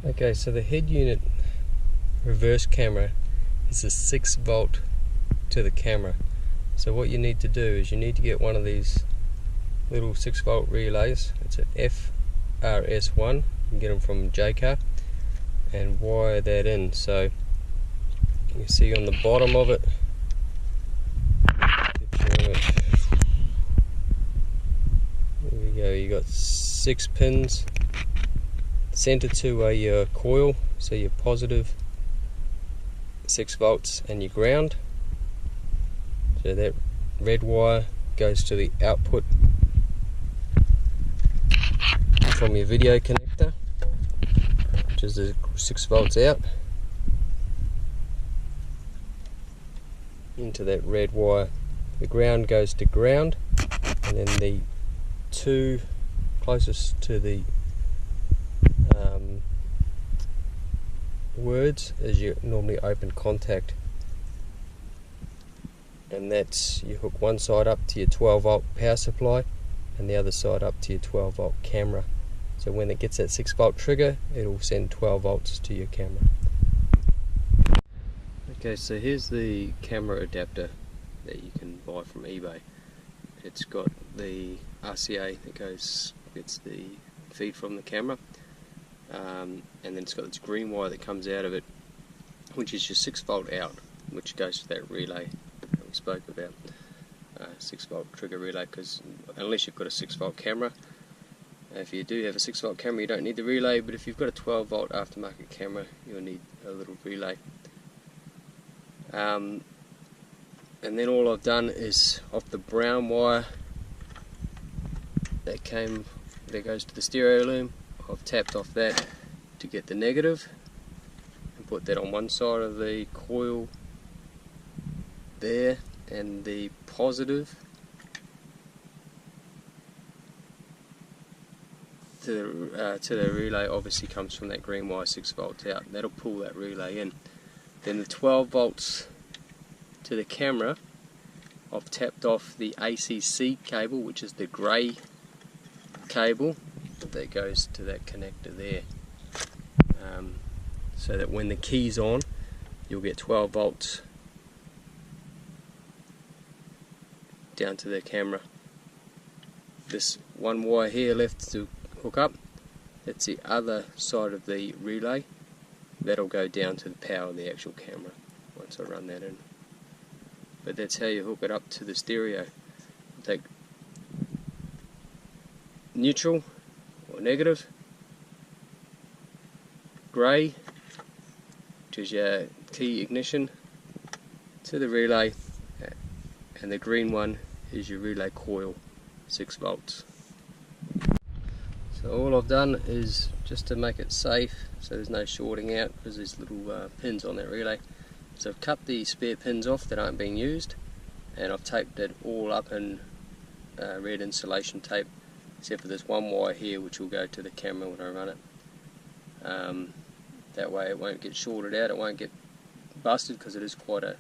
Okay, so the head unit reverse camera is a 6 volt to the camera. So what you need to do is you need to get one of these little 6 volt relays. It's an FRS1. You can get them from JCar, and wire that in. So you can see on the bottom of it, there we go, you got 6 pins centered to a coil, so your positive 6 volts and your ground. So that red wire goes to the output from your video connector, which is the 6 volts out, into that red wire. The ground goes to ground, and then the two closest to the words is your normally open contact, and that's, you hook one side up to your 12 volt power supply and the other side up to your 12 volt camera. So when it gets that 6 volt trigger, it'll send 12 volts to your camera. Okay, so here's the camera adapter that you can buy from eBay. It's got the RCA that gets the feed from the camera, and then it's got this green wire that comes out of it, which is your 6 volt out, which goes to that relay that we spoke about, 6 volt trigger relay, because unless you've got a 6 volt camera, if you do have a 6 volt camera you don't need the relay, but if you've got a 12 volt aftermarket camera you'll need a little relay. And then all I've done is, off the brown wire that goes to the stereo loom, I've tapped off that to get the negative and put that on one side of the coil there, and the positive to the relay obviously comes from that green wire 6 volts out. That'll pull that relay in. Then the 12 volts to the camera, I've tapped off the ACC cable, which is the grey cable that goes to that connector there, so that when the key's on you'll get 12 volts down to the camera. This one wire here left to hook up, that's the other side of the relay. That'll go down to the power of the actual camera once I run that in. But that's how you hook it up to the stereo. Take neutral or negative, grey, which is your key ignition, to the relay, and the green one is your relay coil, 6 volts. So all I've done is, just to make it safe so there's no shorting out, because there's little pins on that relay, so I've cut the spare pins off that aren't being used, and I've taped it all up in red insulation tape, except for this one wire here which will go to the camera when I run it. That way it won't get shorted out, it won't get busted, because it is quite a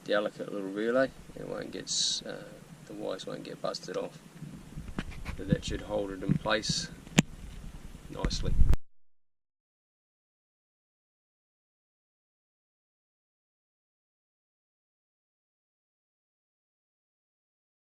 delicate little relay. It won't get, the wires won't get busted off. So that should hold it in place nicely.